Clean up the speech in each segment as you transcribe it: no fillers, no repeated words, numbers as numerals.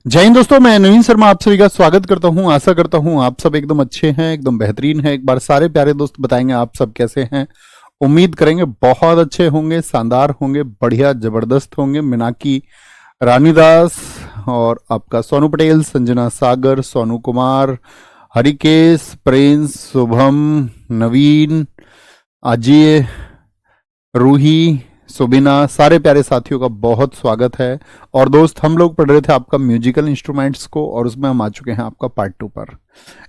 जय हिंद दोस्तों, मैं नवीन शर्मा आप सभी का स्वागत करता हूं। आशा करता हूं आप सब एकदम अच्छे हैं, एकदम बेहतरीन हैं। एक बार सारे प्यारे दोस्त बताएंगे आप सब कैसे हैं। उम्मीद करेंगे बहुत अच्छे होंगे, शानदार होंगे, बढ़िया जबरदस्त होंगे। मीनाक्षी रानीदास और आपका सोनू पटेल, संजना सागर, सोनू कुमार, हरिकेश, प्रिंस, शुभम, नवीन, अजय, रूही, सुबिना, सारे प्यारे साथियों का बहुत स्वागत है। और दोस्त, हम लोग पढ़ रहे थे आपका म्यूजिकल इंस्ट्रूमेंट्स को और उसमें हम आ चुके हैं आपका पार्ट 2 पर।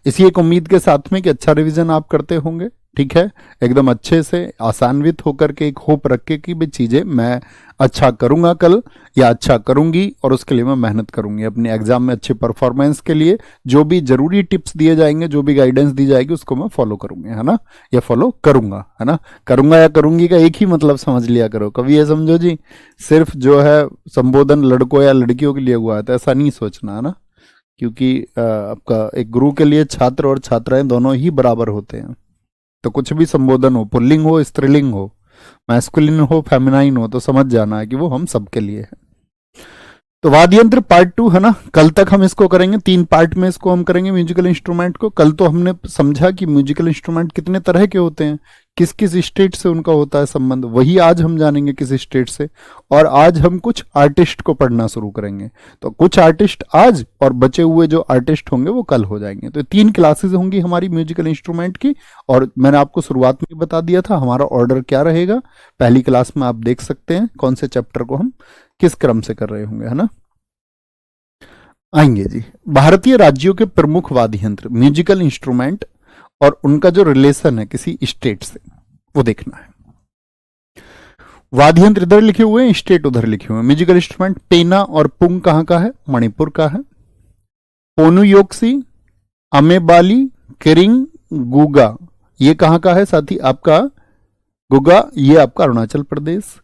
इसी एक उम्मीद के साथ में कि अच्छा रिवीजन आप करते होंगे, ठीक है, एकदम अच्छे से आसान्वित होकर के एक होप रख के कि भी चीजें मैं अच्छा करूंगा कल या अच्छा करूंगी और उसके लिए मैं मेहनत करूंगी अपने एग्जाम में अच्छे परफॉर्मेंस के लिए। जो भी जरूरी टिप्स दिए जाएंगे, जो भी गाइडेंस दी जाएगी, उसको मैं फॉलो करूंगी, है ना, या फॉलो करूंगा, है ना। करूंगा या करूंगी का एक ही मतलब समझ लिया करो, कभी ये समझो जी सिर्फ जो है संबोधन लड़कों या लड़कियों के लिए हुआ है, तो ऐसा नहीं सोचना, है ना। क्योंकि आपका एक गुरु के लिए छात्र और छात्राएं दोनों ही बराबर होते हैं। तो कुछ भी संबोधन हो, पुल्लिंग हो, स्त्रीलिंग हो, मैस्कुलिन हो, फेमिनाइन हो, तो समझ जाना है कि वो हम सबके लिए है। तो वाद्य यंत्र पार्ट 2, है ना। कल तक हम इसको करेंगे, 3 पार्ट में इसको हम करेंगे म्यूजिकल इंस्ट्रूमेंट को। कल तो हमने समझा कि म्यूजिकल इंस्ट्रूमेंट कितने तरह के होते हैं, किस किस स्टेट से उनका होता है संबंध, वही आज हम जानेंगे किस स्टेट से। और आज हम कुछ आर्टिस्ट को पढ़ना शुरू करेंगे। तो कुछ आर्टिस्ट आज और बचे हुए जो आर्टिस्ट होंगे वो कल हो जाएंगे। तो 3 क्लासेस होंगी हमारी म्यूजिकल इंस्ट्रूमेंट की। और मैंने आपको शुरुआत में बता दिया था हमारा ऑर्डर क्या रहेगा। पहली क्लास में आप देख सकते हैं कौन से चैप्टर को हम किस क्रम से कर रहे होंगे, है ना। आएंगे जी, भारतीय राज्यों के प्रमुख वाद्य यंत्र, म्यूजिकल इंस्ट्रूमेंट और उनका जो रिलेशन है किसी स्टेट से, वो देखना है। वाद्य यंत्र इधर लिखे हुए हैं, स्टेट उधर लिखे हुए हैं। म्यूजिकल इंस्ट्रूमेंट, पेना और पुंग कहां का है? मणिपुर का है। पोनुयोक्सी, अमेबाली, किरिंग, गुगा, ये कहां का है साथी? आपका गुगा, ये आपका अरुणाचल प्रदेश।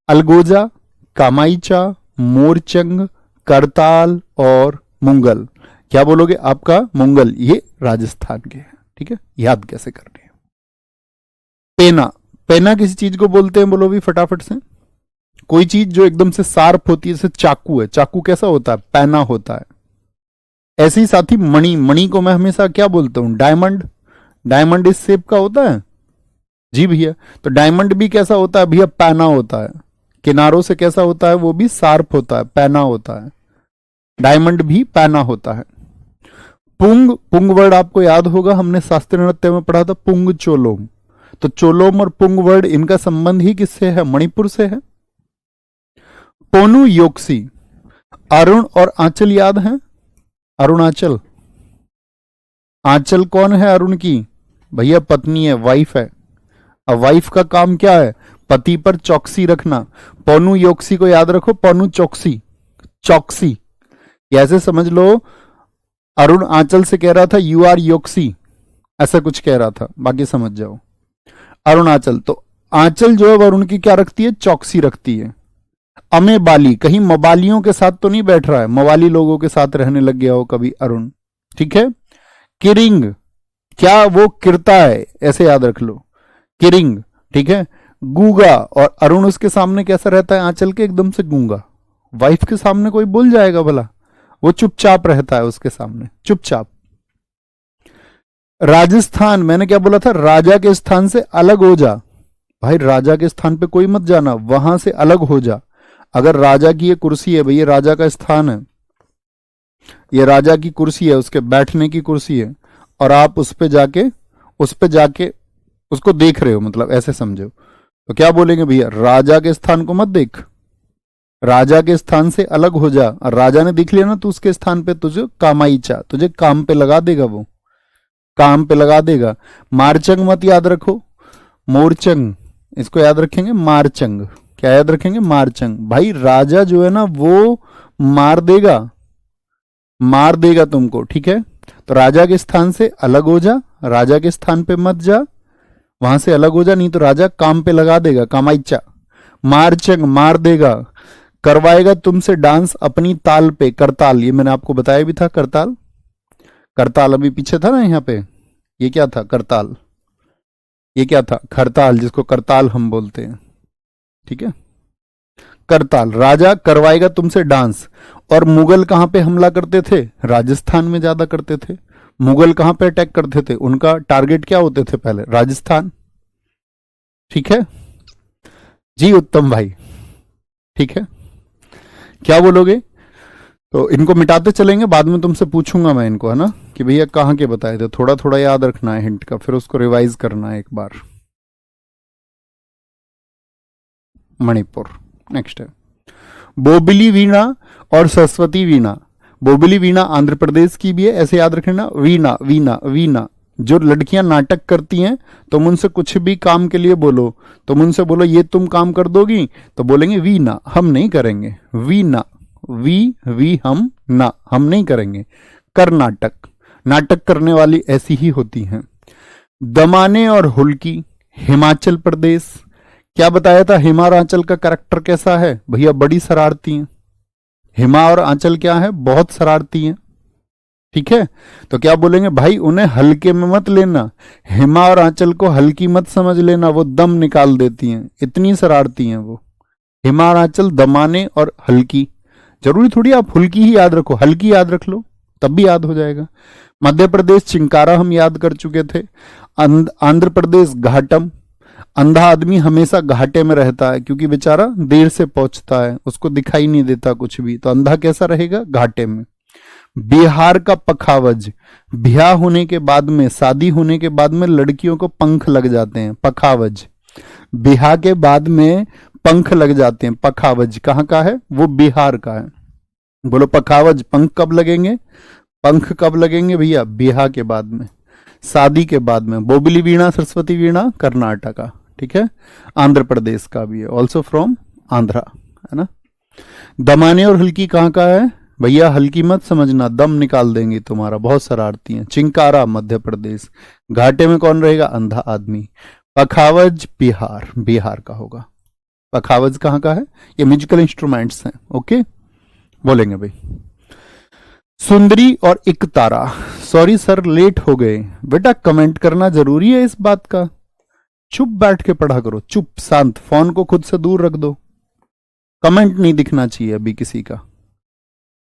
अलगोजा, कामाइचा, मोरचंग, करताल और मुंगल, क्या बोलोगे? आपका मुंगल, ये राजस्थान के हैं, ठीक है। याद कैसे करनी है? पेना, पेना किसी चीज को बोलते हैं, बोलो भी फटाफट से। कोई चीज जो एकदम से शार्प होती है, जैसे चाकू है, चाकू कैसा होता है? पैना होता है। ऐसे ही साथी मणि, मणि को मैं हमेशा क्या बोलता हूं? डायमंड। डायमंड इस शेप का होता है जी भैया। तो डायमंड भी कैसा होता है भैया? पैना होता है। किनारों से कैसा होता है? वो भी शार्प होता है, पैना होता है। डायमंड भी पैना होता है। पुंग, पुंग वर्ड आपको याद होगा, हमने शास्त्रीय नृत्य में पढ़ा था, पुंग चोलोम। तो चोलोम और पुंग वर्ड, इनका संबंध ही किससे है? मणिपुर से है। पोनु योक्सी, अरुण और आंचल याद है? अरुणाचल। आंचल कौन है अरुण की? भैया पत्नी है, वाइफ है। अब वाइफ का काम क्या है? पति पर चौकसी रखना। पोनु योक्सी को याद रखो, पोनु चौकसी, चौकसी। ऐसे समझ लो, अरुण आंचल से कह रहा था यू आर योक्सी, ऐसा कुछ कह रहा था, बाकी समझ जाओ। अरुणाचल, तो आंचल जो है वरुण की क्या रखती है? चौकसी रखती है। अमेबाली, कहीं मवालियों के साथ तो नहीं बैठ रहा है, मवाली लोगों के साथ रहने लग गया हो कभी अरुण, ठीक है। किरिंग, क्या वो किरता है? ऐसे याद रख लो, किरिंग, ठीक है। गूंगा, और अरुण उसके सामने कैसा रहता है? आंचल के एकदम से गूंगा। वाइफ के सामने कोई बोल जाएगा भला? वो चुपचाप रहता है उसके सामने, चुपचाप। राजस्थान, मैंने क्या बोला था? राजा के स्थान से अलग हो जा। भाई राजा के स्थान पे कोई मत जाना, वहां से अलग हो जा। अगर राजा की ये कुर्सी है, भैया राजा का स्थान है, ये राजा की कुर्सी है, उसके बैठने की कुर्सी है, और आप उस पे जाके उसको देख रहे हो, मतलब ऐसे समझो, तो क्या बोलेंगे भैया? राजा के स्थान को मत देख, राजा के स्थान से अलग हो जा। और राजा ने देख लिया ना तो उसके स्थान पे तुझे कामाईचा, तुझे काम पे लगा देगा, वो काम पे लगा देगा। मारचंग मत याद रखो, मोरचंग, इसको याद रखेंगे मारचंग। क्या याद रखेंगे? मारचंग। भाई राजा जो है ना वो मार देगा, मार देगा तुमको, ठीक है। तो राजा के स्थान से अलग हो जा, राजा के स्थान पे मत जा, वहां से अलग हो जा, नहीं तो राजा काम पे लगा देगा, कामाइचा। मारचंग, मार देगा। करवाएगा तुमसे डांस अपनी ताल पे, करताल, ये मैंने आपको बताया भी था, करताल। करताल अभी पीछे था ना यहाँ पे, ये क्या था? करताल। ये क्या था? खरताल, जिसको करताल हम बोलते हैं, ठीक है। करताल। राजा करवाएगा तुमसे डांस। और मुगल कहां पे हमला करते थे? राजस्थान में ज्यादा करते थे। मुगल कहां पे अटैक करते थे? उनका टारगेट क्या होते थे पहले? राजस्थान। ठीक है जी उत्तम भाई, ठीक है। क्या बोलोगे? तो इनको मिटाते चलेंगे, बाद में तुमसे पूछूंगा मैं इनको, है ना, कि भैया कहाँ के बताए थे। थोड़ा थोड़ा याद रखना है हिंट का, फिर उसको रिवाइज करना है एक बार। मणिपुर। नेक्स्ट है बोबली वीणा और सरस्वती वीणा। बोबली वीणा आंध्र प्रदेश की भी है, ऐसे याद रखना। वीणा वीणा वीणा, जो लड़कियां नाटक करती हैं, तुम उनसे कुछ भी काम के लिए बोलो, तुम उनसे बोलो ये तुम काम कर दोगी, तो बोलेंगे वीणा, हम नहीं करेंगे। वीणा, वी हम नहीं करेंगे। कर्नाटक, नाटक करने वाली ऐसी ही होती हैं। दमाने और हुल्की, हिमाचल प्रदेश। क्या बताया था हिमाचल का कैरेक्टर कैसा है? भैया बड़ी शरारती हैं। हिमा और आंचल क्या है? बहुत शरारती हैं। ठीक है, तो क्या बोलेंगे भाई, उन्हें हल्के में मत लेना, हिमा और आंचल को हल्की मत समझ लेना, वो दम निकाल देती हैं, इतनी शरारती हैं वो। हिमा और आंचल, दमाने और हल्की। जरूरी थोड़ी आप हुल्की ही याद रखो, हल्की याद रख लो तब भी याद हो जाएगा। मध्य प्रदेश चिंकारा हम याद कर चुके थे। आंध्र प्रदेश घाटम। अंधा आदमी हमेशा घाटे में रहता है क्योंकि बेचारा देर से पहुंचता है, उसको दिखाई नहीं देता कुछ भी, तो अंधा कैसा रहेगा? घाटे में। बिहार का पखावज, ब्याह होने के बाद में, शादी होने के बाद में लड़कियों को पंख लग जाते हैं, पखावज। बिहार के बाद में पंख लग जाते हैं, पखावज कहाँ का है? वो बिहार का है। बोलो पखावज, पंख कब लगेंगे? पंख कब लगेंगे भैया? बिहार के बाद में, शादी के बाद में। बोबली वीणा, सरस्वती वीणा कर्नाटका, ठीक है। आंध्र प्रदेश का भी है, ऑल्सो फ्रॉम आंध्रा, है ना। दमाने और हल्की कहाँ का है? भैया हल्की मत समझना, दम निकाल देंगी तुम्हारा, बहुत शरारती हैं। चिंकारा मध्य प्रदेश। घाटे में कौन रहेगा? अंधा आदमी। पखावज बिहार, बिहार का होगा। पखावज कहाँ का है? ये म्यूजिकल इंस्ट्रूमेंट्स हैं, ओके, बोलेंगे भाई। सुंदरी और इकतारा। सॉरी सर लेट हो गए। बेटा कमेंट करना जरूरी है इस बात का, चुप बैठ के पढ़ा करो, चुप शांत, फोन को खुद से दूर रख दो, कमेंट नहीं दिखना चाहिए अभी किसी का,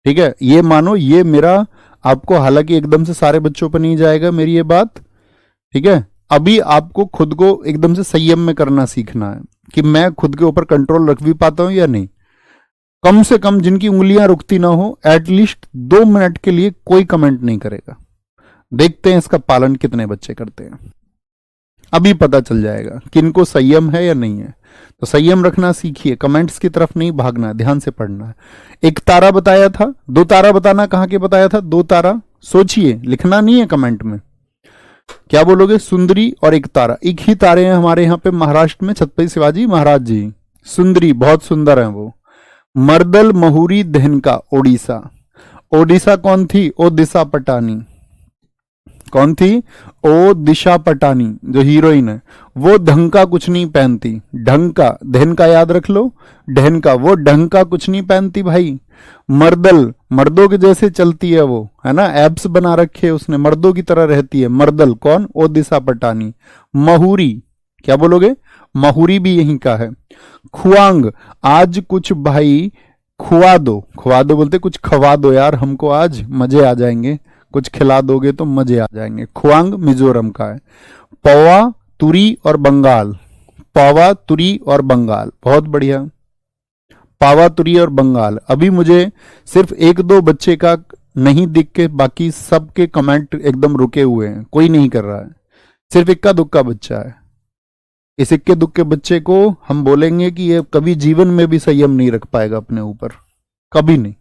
ठीक है। ये मानो ये मेरा आपको, हालांकि एकदम से सारे बच्चों पर नहीं जाएगा मेरी ये बात, ठीक है। अभी आपको खुद को एकदम से संयम में करना सीखना है कि मैं खुद के ऊपर कंट्रोल रख भी पाता हूं या नहीं। कम से कम जिनकी उंगलियां रुकती ना हो, एटलीस्ट 2 मिनट के लिए कोई कमेंट नहीं करेगा। देखते हैं इसका पालन कितने बच्चे करते हैं, अभी पता चल जाएगा किनको संयम है या नहीं है। तो संयम रखना सीखिए, कमेंट्स की तरफ नहीं भागना है, ध्यान से पढ़ना है। एक तारा बताया था, 2 तारा बताना कहां के बताया था? 2 तारा सोचिए, लिखना नहीं है कमेंट में। क्या बोलोगे? सुंदरी और एक तारा, एक ही तारे हैं हमारे यहाँ पे महाराष्ट्र में, छत्रपति शिवाजी महाराज जी। सुंदरी बहुत सुंदर है वो। मर्दल महुरी धनका, ओडिशा। ओडिशा कौन थी? ओ दिशा पटानी। कौन थी? ओ दिशा पटानी, जो हीरोइन है, वो ढंग का कुछ नहीं पहनती। ढंग का, धन का याद रख लो, ढन का, वो ढंग का कुछ नहीं पहनती भाई। मर्दल, मर्दों के जैसे चलती है वो, है ना, एब्स बना रखे उसने, मर्दों की तरह रहती है। मर्दल कौन? ओ दिशा पटानी। महुरी, क्या बोलोगे? महुरी भी यहीं का है। खुआंग, आज कुछ भाई खुआ दो, खुआ दो बोलते, कुछ खवा दो यार हमको, आज मजे आ जाएंगे, कुछ खिला दोगे तो मजे आ जाएंगे। खुआंग मिजोरम का है। पौवा, तुरी और बंगाल। पावा, तुरी और बंगाल, बहुत बढ़िया। पावा, तुरी और बंगाल। अभी मुझे सिर्फ 1-2 बच्चे का नहीं दिख के बाकी सबके कमेंट एकदम रुके हुए हैं, कोई नहीं कर रहा है, सिर्फ इक्का दुक्का बच्चा है। इस इक्के दुक्के बच्चे को हम बोलेंगे कि ये कभी जीवन में भी संयम नहीं रख पाएगा अपने ऊपर, कभी नहीं।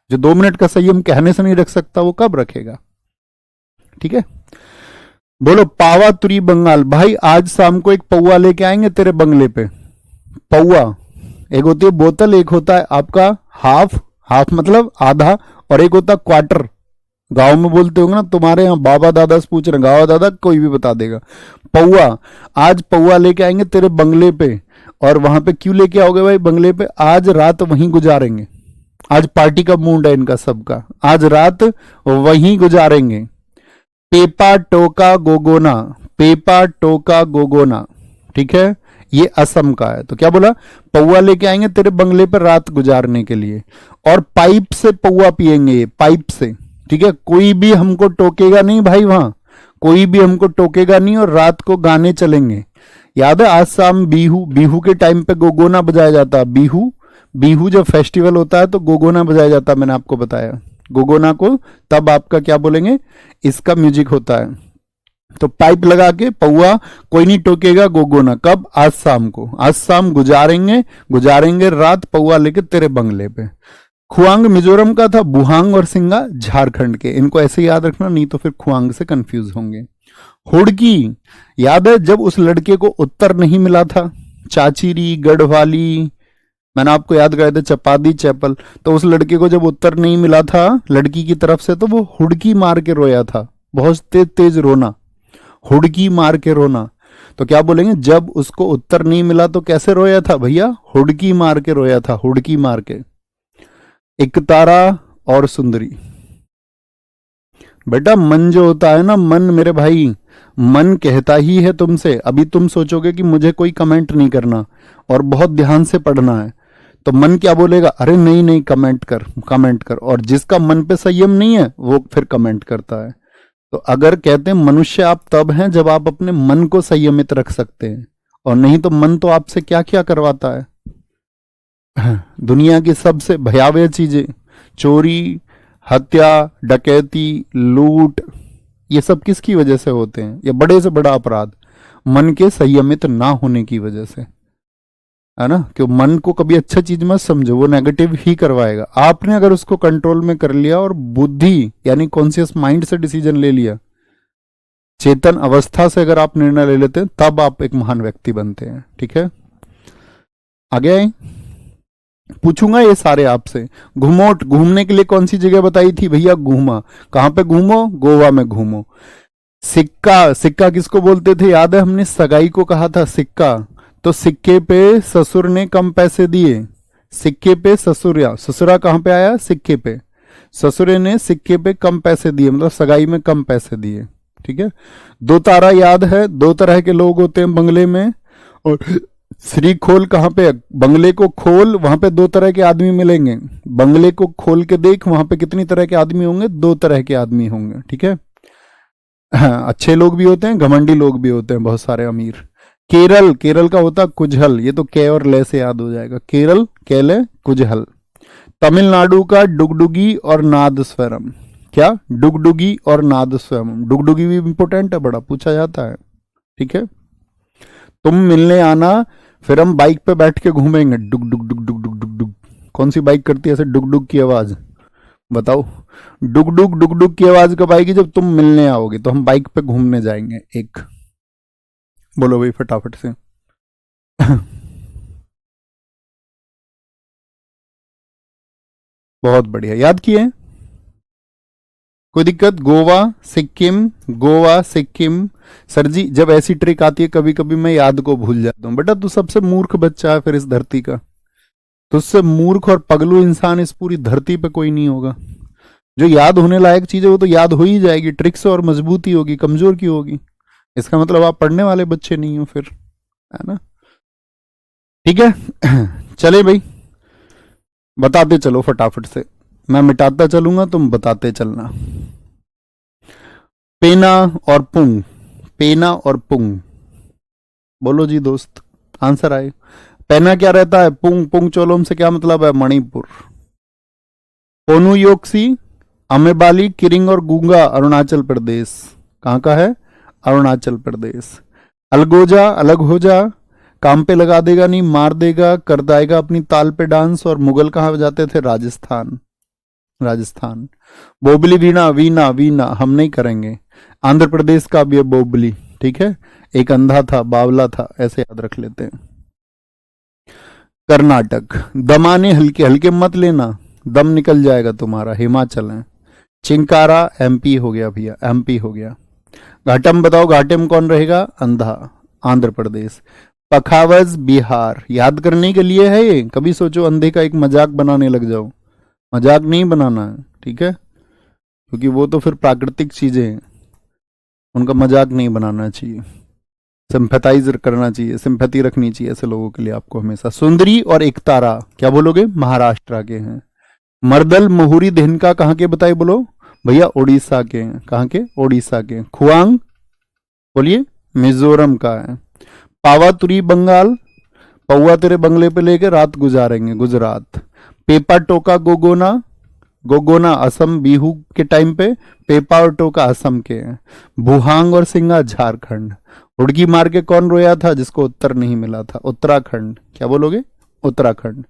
जो 2 मिनट का संयम कहने से नहीं रख सकता, वो कब रखेगा? ठीक है, बोलो पावा, तुरी, बंगाल। भाई आज शाम को एक पौवा लेके आएंगे तेरे बंगले पे। पौवा, एक होती है बोतल, एक होता है आपका हाफ, हाफ मतलब आधा, और एक होता क्वार्टर। गांव में बोलते होंगे ना, तुम्हारे यहाँ बाबा दादा से पूछ रहे, गाँव दादा कोई भी बता देगा। पौवा, आज पौवा लेके आएंगे तेरे बंगले पे। और वहां पे क्यों लेके आओगे भाई बंगले पे? आज रात वहीं गुजारेंगे, आज पार्टी का मूड है इनका सबका, आज रात वहीं गुजारेंगे। पेपा टोका गोगोना, पेपा टोका गोगोना, ठीक है। ये असम का है। तो क्या बोला, पौआ लेके आएंगे तेरे बंगले पर रात गुजारने के लिए, और पाइप से पौआ पिएंगे, पाइप से। ठीक है, कोई भी हमको टोकेगा नहीं भाई, वहां कोई भी हमको टोकेगा नहीं, और रात को गाने चलेंगे। याद है आज शाम बिहू, बिहू के टाइम पे गोगोना बजाया जाता है। बिहू, बिहू जब फेस्टिवल होता है तो गोगोना बजाया जाता है, मैंने आपको बताया। गोगोना को तब आपका क्या बोलेंगे, इसका म्यूजिक होता है। तो पाइप लगा के पौआ, कोई नहीं टोकेगा, गोगोना कब, आज शाम को। आज शाम गुजारेंगे, गुजारेंगे रात पौआ लेके तेरे बंगले पे। खुआंग मिजोरम का था, बुहांग और सिंगा झारखंड के। इनको ऐसे याद रखना, नहीं तो फिर खुआंग से कंफ्यूज होंगे। हुड़की, याद है जब उस लड़के को उत्तर नहीं मिला था, चाचीरी, गढ़वाली, मैंने आपको याद कराया था चपादी चैपल। तो उस लड़के को जब उत्तर नहीं मिला था लड़की की तरफ से, तो वो हुड़की मार के रोया था, बहुत तेज तेज रोना, हुड़की मार के रोना। तो क्या बोलेंगे, जब उसको उत्तर नहीं मिला तो कैसे रोया था भैया, हुड़की मार के रोया था, हुड़की मार के। एक तारा और सुंदरी, बेटा मन जो होता है ना, मन मेरे भाई, मन कहता ही है तुमसे। अभी तुम सोचोगे कि मुझे कोई कमेंट नहीं करना और बहुत ध्यान से पढ़ना है, तो मन क्या बोलेगा, अरे नहीं नहीं कमेंट कर, कमेंट कर। और जिसका मन पे संयम नहीं है वो फिर कमेंट करता है। तो अगर कहते हैं मनुष्य आप तब हैं जब आप अपने मन को संयमित रख सकते हैं, और नहीं तो मन तो आपसे क्या क्या करवाता है। दुनिया की सबसे भयावह चीजें, चोरी, हत्या, डकैती, लूट, ये सब किसकी वजह से होते हैं, ये बड़े से बड़ा अपराध मन के संयमित ना होने की वजह से, है ना। कि मन को कभी अच्छा चीज मत समझो, वो नेगेटिव ही करवाएगा। आपने अगर उसको कंट्रोल में कर लिया और बुद्धि यानी कॉन्शियस माइंड से डिसीजन ले लिया, चेतन अवस्था से अगर आप निर्णय ले लेते हैं, तब आप एक महान व्यक्ति बनते हैं। ठीक है, आगे आए, पूछूंगा ये सारे आपसे। घुमोट, घूमने के लिए कौन सी जगह बताई थी भैया, घूमा। कहां पे घूमो, गोवा में घूमो। सिक्का, सिक्का किसको बोलते थे, याद है हमने सगाई को कहा था सिक्का। तो सिक्के पे ससुर ने कम पैसे दिए, सिक्के पे ससुरिया, ससुरा कहां पे आया, सिक्के पे। ससुरे ने सिक्के पे कम पैसे दिए, मतलब सगाई में कम पैसे दिए। ठीक है, दो तारा याद है, दो तरह के लोग होते हैं बंगले में। और श्री खोल कहां पे, बंगले को खोल, वहां पे दो तरह के आदमी मिलेंगे। बंगले को खोल के देख, वहां पे कितनी तरह के आदमी होंगे, दो तरह के आदमी होंगे। ठीक है, हाँ, अच्छे लोग भी होते हैं, घमंडी लोग भी होते हैं, बहुत सारे अमीर। केरल, केरल का होता कुजहल, ये तो के और ले से याद हो जाएगा, केरल, केले, कुजहल। तमिलनाडु का डुगडुगी और नादस्वरम, क्या, डुगडुगी और नादस्वरम। डुगडुगी भी इंपोर्टेंट है, बड़ा पूछा जाता है। ठीक है, तुम मिलने आना, फिर हम बाइक पे बैठ के घूमेंगे, डुग डुग डुग डुग डुग डुग डुग। कौन सी बाइक करती है ऐसे डुग डुग की आवाज, बताओ। डुग डुग की आवाज कब आएगी, जब तुम मिलने आओगे, तो हम बाइक पे घूमने जाएंगे एक। बोलो भाई फटाफट से। बहुत बढ़िया, याद किए, कोई दिक्कत। गोवा सिक्किम, गोवा सिक्किम। सर जी जब ऐसी ट्रिक आती है कभी कभी मैं याद को भूल जाता हूँ। बेटा तू सबसे मूर्ख बच्चा है फिर इस धरती का, तुझसे मूर्ख और पगलू इंसान इस पूरी धरती पे कोई नहीं होगा। जो याद होने लायक चीज है वो तो याद हो ही जाएगी, ट्रिक से और मजबूती होगी, कमजोर की होगी। इसका मतलब आप पढ़ने वाले बच्चे नहीं हो फिर, है ना। ठीक है, चले भाई, बताते चलो फटाफट से, मैं मिटाता चलूंगा तुम बताते चलना। पेना और पुंग, पेना और पुंग, बोलो जी दोस्त, आंसर आए। पेना क्या रहता है, पुंग, पुंग चोलोम से क्या मतलब है, मणिपुर। पोनुयोक्सी, अमेबाली, किरिंग और गूंगा अरुणाचल प्रदेश। कहां का है, अरुणाचल प्रदेश। अलगोजा, अलग हो जा, काम पे लगा देगा नहीं मार देगा, कर देगा अपनी ताल पे डांस। और मुगल कहां जाते थे, राजस्थान, राजस्थान। बोबली, वीणा, वीणा, वीणा हम नहीं करेंगे। आंध्र प्रदेश का भी है बोबली। ठीक है, एक अंधा था, बावला था, ऐसे याद रख लेते हैं। कर्नाटक, दमाने हल्के हल्के मत लेना, दम निकल जाएगा तुम्हारा। हिमाचल है। चिंकारा एमपी हो गया भैया, एमपी हो गया। घाटम बताओ, घाटे में कौन रहेगा, अंधा, आंध्र प्रदेश। पखावज बिहार, याद करने के लिए है ये, कभी सोचो अंधे का एक मजाक बनाने लग जाओ, मजाक नहीं बनाना है। ठीक है, क्योंकि वो तो फिर प्राकृतिक चीजें हैं, उनका मजाक नहीं बनाना चाहिए। सिंपैथाइज करना चाहिए, सिंपैथी रखनी चाहिए ऐसे लोगों के लिए आपको हमेशा। सुंदरी और एकतारा क्या बोलोगे? महाराष्ट्र के हैं। मर्दल मोहुरी देहनका कहाँ के बताइए, बोलो भैया? उड़ीसा के हैं। कहाँ के? उड़ीसा के। खुआंग बोलिए, मिजोरम का है। पावातुरी बंगाल, पौवा तेरे बंगले पे लेके रात गुजारेंगे, गुजरात। पेपा टोका गोगोना, गोगोना असम बिहू के टाइम पे। पेपा और टोका असम के हैं। बुहांग और सिंगा झारखंड। हुड़की मार के कौन रोया था? जिसको उत्तर नहीं मिला था, उत्तराखंड। क्या बोलोगे? उत्तराखंड।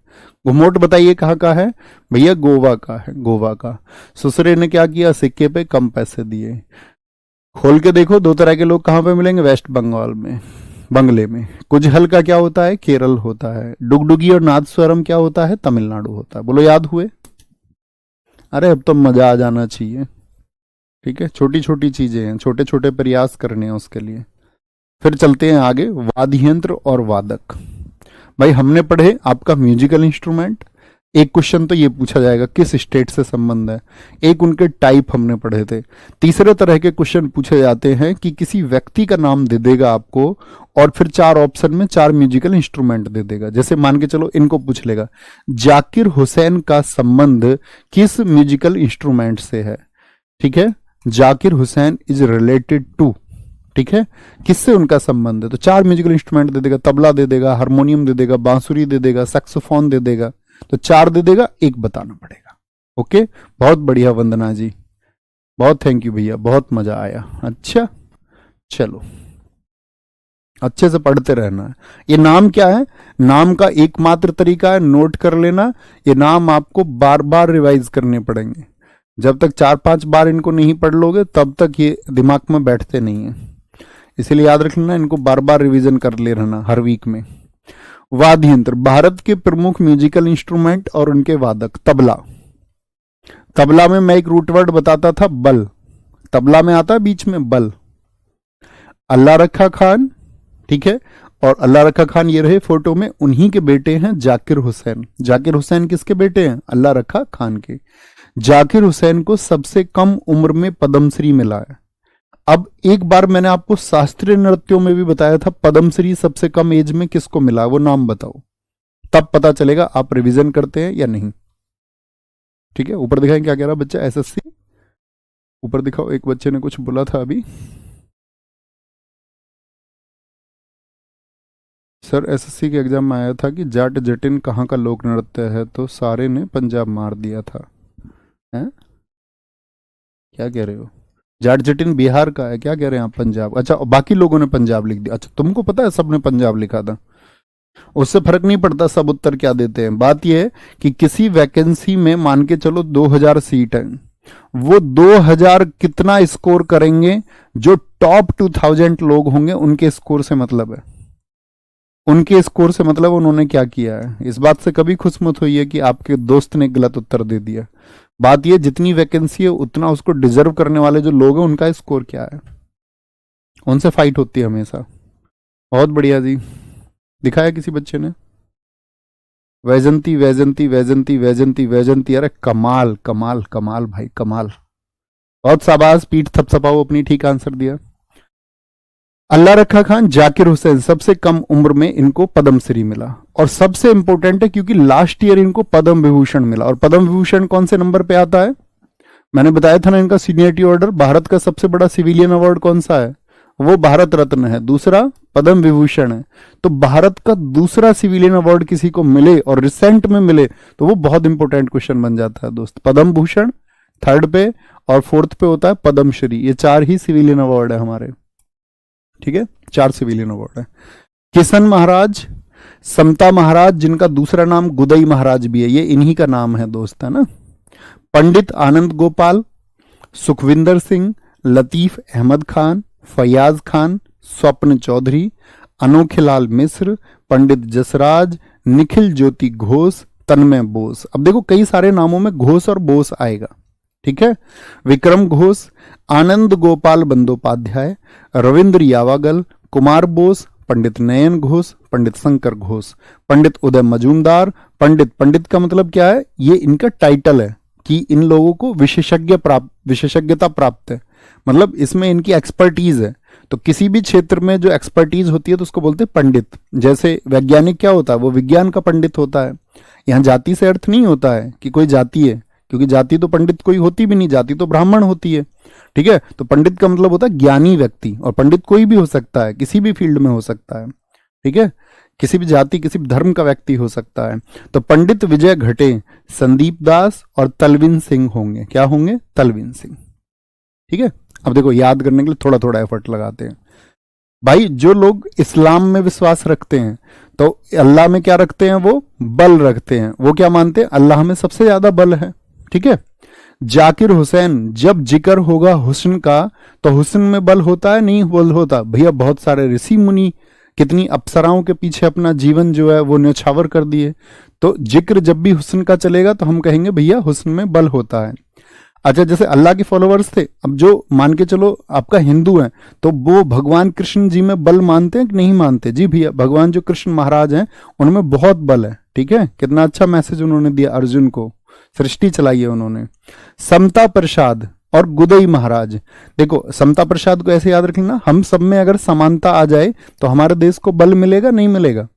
घुमोट बताइए कहाँ का है? भैया गोवा का है, गोवा का। सुसरे ने क्या किया? सिक्के पे कम पैसे दिए। खोल के देखो, दो तरह के लोग कहाँ पे मिलेंगे? वेस्ट बंगाल में, बंगले में। कुजहल का क्या होता है? केरल होता है। डुगडुगी और नादस्वरम क्या होता है? तमिलनाडु होता है। बोलो याद हुए? अरे अब तो मजा आ जाना चाहिए। ठीक है, छोटी छोटी चीजें हैं, छोटे छोटे प्रयास करने हैं उसके लिए। फिर चलते हैं आगे, वाद्य यंत्र और वादक। भाई हमने पढ़े आपका म्यूजिकल इंस्ट्रूमेंट। एक क्वेश्चन तो ये पूछा जाएगा किस स्टेट से संबंध है। एक उनके टाइप हमने पढ़े थे। तीसरे तरह के क्वेश्चन पूछे जाते हैं कि किसी व्यक्ति का नाम दे देगा आपको और फिर 4 ऑप्शन में 4 म्यूजिकल इंस्ट्रूमेंट दे देगा। जैसे मान के चलो इनको पूछ लेगा, जाकिर हुसैन का संबंध किस म्यूजिकल इंस्ट्रूमेंट से है? ठीक है, Zakir Hussain is related to, ठीक है, किससे उनका संबंध है? तो 4 म्यूजिकल इंस्ट्रूमेंट दे देगा। तबला दे देगा, हारमोनियम दे देगा, बांसुरी दे देगा, सैक्सोफोन दे देगा। तो 4 दे देगा, एक बताना पड़ेगा। ओके, बहुत बढ़िया वंदना जी, बहुत थैंक यू भैया, बहुत मजा आया। अच्छा चलो, अच्छे से पढ़ते रहना है। ये नाम क्या है? नाम का एकमात्र तरीका है नोट कर लेना। ये नाम आपको बार बार रिवाइज करने पड़ेंगे। जब तक 4-5 बार इनको नहीं पढ़ लोगे तब तक ये दिमाग में बैठते नहीं है। इसीलिए याद रख लेना, इनको बार बार रिवीजन कर ले रहना हर वीक में। वाद्य यंत्र, भारत के प्रमुख म्यूजिकल इंस्ट्रूमेंट और उनके वादक। तबला, तबला में मैं एक रूट वर्ड बताता था, बल। तबला में आता है बीच में बल। अल्लाह रखा खान, ठीक है, और अल्लाह रखा खान ये रहे फोटो में, उन्हीं के बेटे हैं जाकिर हुसैन। जाकिर हुसैन किसके बेटे हैं? अल्लाह रखा खान के। जाकिर हुसैन को सबसे कम उम्र में पद्मश्री मिला है। अब एक बार मैंने आपको शास्त्रीय नृत्यों में भी बताया था पद्मश्री सबसे कम एज में किसको मिला, वो नाम बताओ। तब पता चलेगा आप रिवीजन करते हैं या नहीं। ठीक है, ऊपर दिखाएं क्या कह रहा बच्चा? एसएससी ऊपर दिखाओ, एक बच्चे ने कुछ बोला था अभी। सर एसएससी के एग्जाम में आया था कि जाट जटिन कहाँ का लोक नृत्य है, तो सारे ने पंजाब मार दिया था। हैं? क्या कह रहे हो? जाट जटिन बिहार का है, क्या कह रहे हैं आप? पंजाब। अच्छा, बाकी लोगों ने पंजाब लिख दिया। अच्छा, तुमको पता है सबने पंजाब लिखा था? उससे फर्क नहीं पड़ता सब उत्तर क्या देते हैं। बात यह है कि किसी वैकेंसी में मान के चलो 2000 सीट है, वो 2000 कितना स्कोर करेंगे? जो टॉप 2000 लोग होंगे उनके स्कोर से मतलब है। उनके स्कोर से मतलब उन्होंने क्या किया है। इस बात से कभी खुश मत होइए कि आपके दोस्त ने गलत उत्तर दे दिया। बात यह, जितनी वैकेंसी है उतना उसको डिजर्व करने वाले जो लोग हैं उनका स्कोर क्या है, उनसे फाइट होती है हमेशा। बहुत बढ़िया जी, दिखाया किसी बच्चे ने? वैजंती वैजंती वैजंती वैजंती वैजंती, अरे कमाल कमाल कमाल भाई कमाल, बहुत शाबाश। पीठ थपथपाओ, अपनी ठीक आंसर दिया। अल्लाह रखा खान, जाकिर हुसैन, सबसे कम उम्र में इनको पद्मश्री मिला। और सबसे इंपॉर्टेंट है क्योंकि लास्ट ईयर इनको पद्म विभूषण मिला। और पद्म विभूषण कौन से नंबर पे आता है? मैंने बताया था ना इनका सीनियरिटी ऑर्डर। भारत का सबसे बड़ा सिविलियन अवार्ड कौन सा है? वो भारत रत्न है, दूसरा पद्म विभूषण है। तो भारत का दूसरा सिविलियन अवार्ड किसी को मिले और रिसेंट में मिले तो वो बहुत इंपॉर्टेंट क्वेश्चन बन जाता है दोस्त। पद्म भूषण थर्ड पे और फोर्थ पे होता है पद्मश्री। ये 4 ही सिविलियन अवार्ड है हमारे। ठीक है, 4 सिविलियन अवार्ड है। किशन महाराज, समता महाराज, जिनका दूसरा नाम गुदई महाराज भी है, ये इन्हीं का नाम है दोस्त, है ना। पंडित आनंद गोपाल, सुखविंदर सिंह, लतीफ अहमद खान, फयाज खान, स्वप्न चौधरी, अनोखेलाल मिश्र, पंडित जसराज, निखिल ज्योति घोष, तन्मय बोस। अब देखो कई सारे नामों में घोष और बोस आएगा। ठीक है, विक्रम घोष, आनंद गोपाल बंदोपाध्याय, रविंद्र यावागल, कुमार बोस, पंडित नयन घोष, पंडित शंकर घोष, पंडित उदय मजूमदार। पंडित का मतलब क्या है? ये इनका टाइटल है कि इन लोगों को विशेषज्ञता प्राप्त है। मतलब इसमें इनकी एक्सपर्टीज है। तो किसी भी क्षेत्र में जो एक्सपर्टीज होती है तो उसको बोलते हैं पंडित। जैसे वैज्ञानिक क्या होता है, वो विज्ञान का पंडित होता है। यहाँ जाति से अर्थ नहीं होता है कि कोई जाति है, क्योंकि जाति तो पंडित कोई होती भी नहीं, जाति तो ब्राह्मण होती है। ठीक है, तो पंडित का मतलब होता है ज्ञानी व्यक्ति, और पंडित कोई भी हो सकता है, किसी भी फील्ड में हो सकता है। ठीक है, किसी भी जाति किसी भी धर्म का व्यक्ति हो सकता है। तो पंडित विजय घटे, संदीप दास और तलविन सिंह होंगे। क्या होंगे? तलविन सिंह। ठीक है, अब देखो याद करने के लिए थोड़ा थोड़ा एफर्ट लगाते हैं। भाई जो लोग इस्लाम में विश्वास रखते हैं तो अल्लाह में क्या रखते हैं? वो बल रखते हैं। वो क्या मानते हैं? अल्लाह में सबसे ज्यादा बल है। ठीक है, जाकिर हुसैन, जब जिक्र होगा हुस्न का तो हुस्न में बल होता है? नहीं बल होता। भैया बहुत सारे ऋषि मुनि कितनी अप्सराओं के पीछे अपना जीवन जो है वो न्यौछावर कर दिए। तो जिक्र जब भी हुस्न का चलेगा तो हम कहेंगे भैया हुस्न में बल होता है। अच्छा, जैसे अल्लाह के फॉलोअर्स थे, अब जो मान के चलो आपका हिंदू है तो वो भगवान कृष्ण जी में बल मानते हैं कि नहीं मानते? जी भैया, भगवान जो कृष्ण महाराज हैं उनमें बहुत बल है। ठीक है, कितना अच्छा मैसेज उन्होंने दिया अर्जुन को, सृष्टि चलाई है उन्होंने। समता प्रसाद और गुदई महाराज, देखो समता प्रसाद को ऐसे याद रखना, हम सब में अगर समानता आ जाए तो हमारे देश को बल मिलेगा नहीं मिलेगा?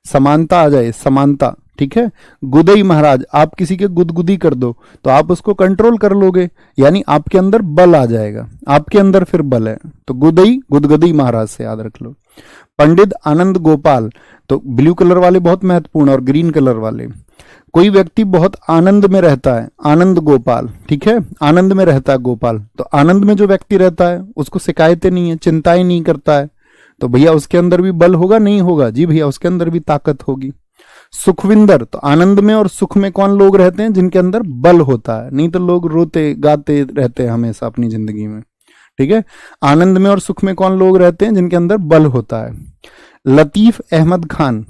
समानता आ जाए, समानता। ठीक है, गुदई महाराज, आप किसी के गुदगुदी कर दो तो आप उसको कंट्रोल कर लोगे, यानी आपके अंदर बल आ जाएगा, आपके अंदर फिर बल है। तो गुदई गुदगुदी महाराज से याद रख लो। पंडित आनंद गोपाल, तो ब्लू कलर वाले बहुत महत्वपूर्ण और ग्रीन कलर वाले। कोई व्यक्ति बहुत आनंद में रहता है, आनंद गोपाल। ठीक है, आनंद में रहता है गोपाल, तो आनंद में जो व्यक्ति रहता है उसको शिकायतें नहीं है, चिंताएं नहीं करता है, तो भैया उसके अंदर भी बल होगा नहीं होगा? जी भैया, उसके अंदर भी ताकत होगी। सुखविंदर, तो आनंद में और सुख में कौन लोग रहते हैं? जिनके अंदर बल होता है, नहीं तो लोग रोते गाते रहते हैं हमेशा अपनी जिंदगी में। ठीक है, आनंद में और सुख में कौन लोग रहते हैं? जिनके अंदर बल होता है। लतीफ अहमद खान,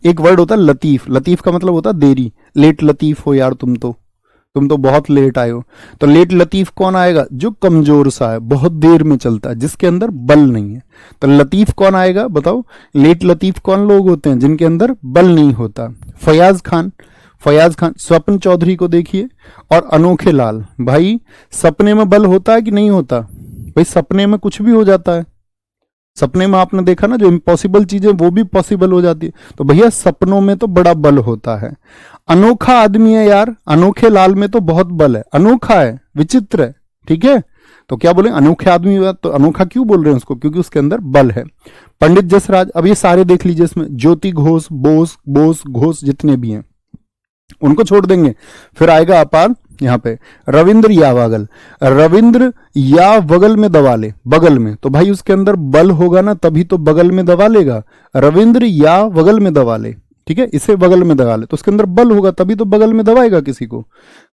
एक वर्ड होता है लतीफ, लतीफ का मतलब होता है देरी, लेट लतीफ हो यार तुम तो बहुत लेट आए हो। तो लेट लतीफ कौन आएगा? जो कमजोर सा है, बहुत देर में चलता है, जिसके अंदर बल नहीं है। तो लतीफ कौन आएगा बताओ? लेट लतीफ कौन लोग होते हैं? जिनके अंदर बल नहीं होता। फयाज खान, फयाज खान स्वप्न चौधरी को देखिए, और अनोखे लाल। भाई सपने में बल होता है कि नहीं होता? भाई सपने में कुछ भी हो जाता है, सपने में आपने देखा ना, जो इम्पॉसिबल चीजें वो भी पॉसिबल हो जाती है। तो भैया सपनों में तो बड़ा बल होता है। अनोखा आदमी है यार, अनोखे लाल में तो बहुत बल है, अनोखा है, विचित्र है। ठीक है, तो क्या बोले? अनोखे आदमी, तो अनोखा क्यों बोल रहे हैं उसको? क्योंकि उसके अंदर बल है। पंडित जसराज, अब ये सारे देख लीजिए इसमें, ज्योति घोष, बोस घोष, जितने भी हैं उनको छोड़ देंगे। फिर आएगा अपार यहाँ पे रविंद्र यावागल, रविंद्र या वगल में दबा ले, बगल में, तो भाई उसके अंदर बल होगा ना, तभी तो बगल में दबा लेगा। रविंद्र या वगल में दबा ले, ठीक है, इसे बगल में दबा ले तो उसके अंदर बल होगा, तभी तो बगल में दबाएगा किसी को।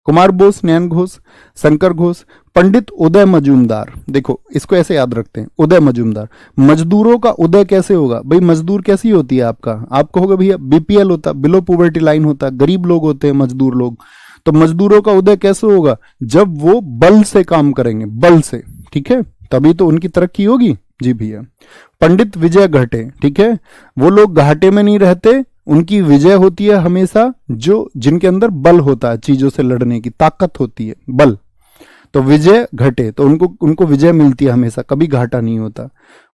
कुमार बोस, नयन घोष, शंकर घोष। पंडित उदय मजूमदार, देखो इसको ऐसे याद रखते हैं, उदय मजूमदार। मजदूरों का उदय कैसे होगा? भाई मजदूर कैसी होती है आपका? आपको होगा भैया बीपीएल होता, बिलो पॉवर्टी लाइन होता, गरीब लोग होते हैं मजदूर लोग। तो मजदूरों का उदय कैसे होगा? जब वो बल से काम करेंगे, बल से, ठीक है, तभी तो उनकी तरक्की होगी। जी भैया। पंडित विजय घाटे, ठीक है, वो लोग घाटे में नहीं रहते, उनकी विजय होती है हमेशा, जो जिनके अंदर बल होता है, चीजों से लड़ने की ताकत होती है, बल। तो विजय घटे, तो उनको विजय मिलती है हमेशा, कभी घाटा नहीं होता।